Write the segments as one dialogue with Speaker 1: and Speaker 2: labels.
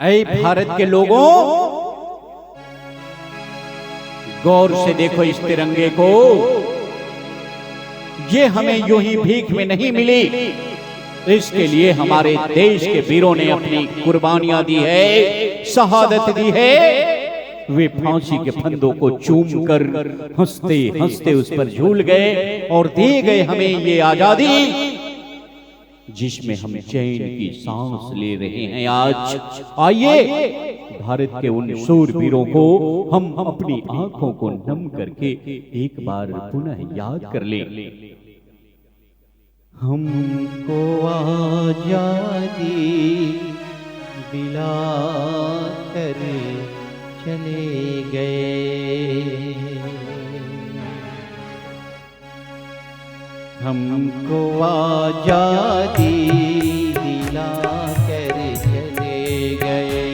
Speaker 1: ऐ भारत के लोगों, गौर से देखो इस तिरंगे को। ये हमें यूं ही भीख में नहीं मिली, इसके लिए हमारे देश के वीरों ने अपनी कुर्बानियां दी है, शहादत दी है। वे फांसी के फंदों को चूम कर हंसते हंसते उस पर झूल गए और दे गए हमें ये आजादी, जिसमें हम चैन की सांस ले रहे हैं आज। आइए भारत के उन शूरवीरों को हम अपनी आंखों को नम करके एक बार पुनः याद कर ले। हमको आजादी दिला कर चले गए, हमको आजादी दिला कर चले गए,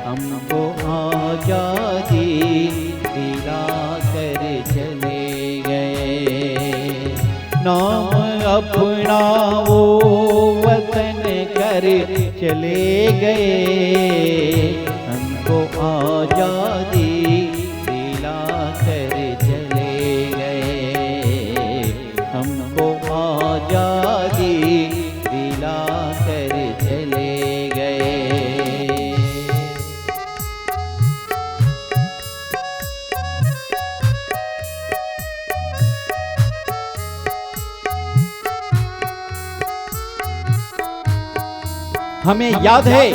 Speaker 1: हमको आजादी दिला कर चले गए। नाम अपना वो वतन कर चले गए, हमको आजादी दिला कर चले गए, हमको आजादी दिला कर चले गए। हमें याद है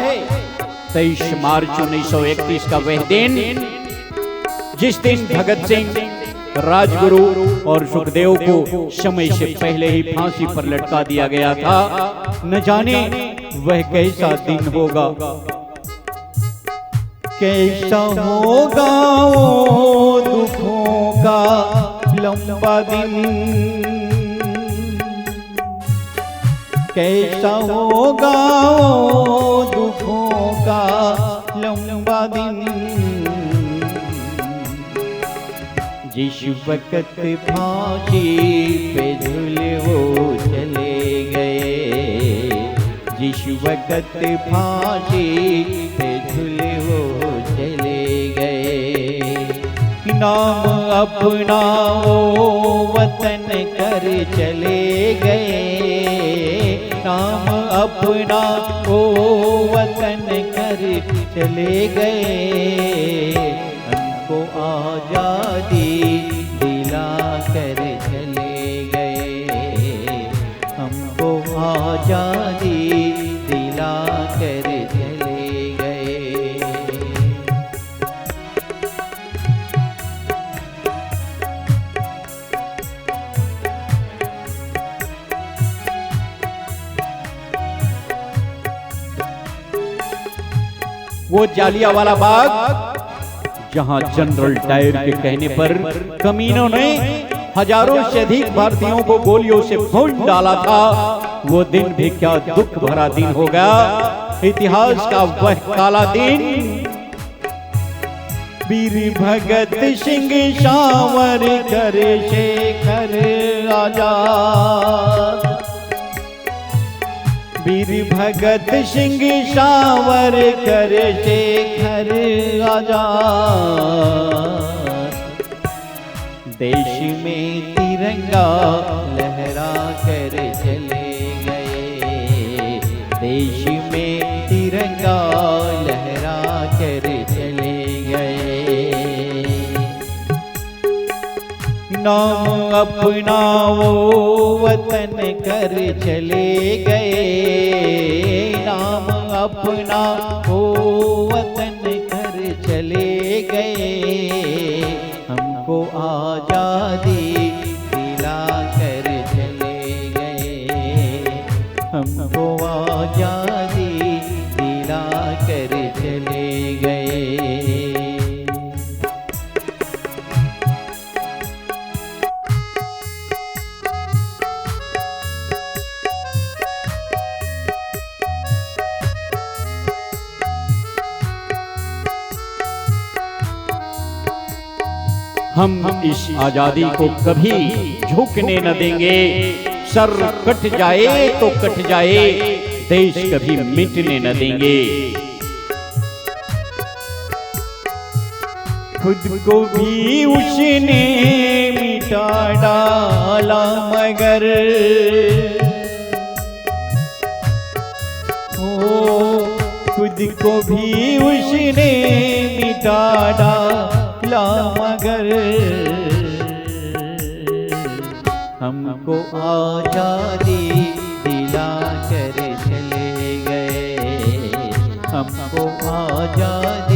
Speaker 1: 23 मार्च 1931 का वह दिन, जिस दिन भगत सिंह, राजगुरु और सुखदेव को समय से पहले ही फांसी पर लटका दिया गया था। न जाने वह कैसा दिन होगा, कैसा होगा वो दुखों का लंबा दिन, कैसा होगा वो दुखों का लंबा दिन। जिस वक्त फांसी पे झूले वो चले गए, जिस वक्त फांसी पे झूले वो चले गए। नाम अपना वो वतन कर चले गए, नाम अपना वो वतन कर चले गए, हमको आजादी दिला कर चले गए, हमको आजादी दिला कर चले गए। वो जालियांवाला बाग, जहां जनरल डायर के कहने पर कमीनों ने हजारों से अधिक भारतीयों को गोलियों से भून डाला था, वो दिन भी क्या दुख भरा दिन होगा, इतिहास का वह काला दिन। वीर भगत सिंह सावरकर शेखर आजाद, वीर भगत सिंह सावरकर शेखर आजाद। देश में तिरंगा लहरा कर चले गए, देश में तिरंगा लहरा कर चले गए। नाम अपना वो वतन कर चले गए, नाम अपना वो वतन कर चले गए, हमको आजादी दिला कर चले गए, हमको आजादी दिला कर चले गए। हम इस आजादी को कभी झुकने न देंगे। सर कट जाए तो कट जाए, देश कभी मिटने न देंगे। खुद को भी उसने मिटा डाला मगर खुद को भी उसने मिटा डाला मगर हमको आजादी दिला कर चले गए, हमको आजादी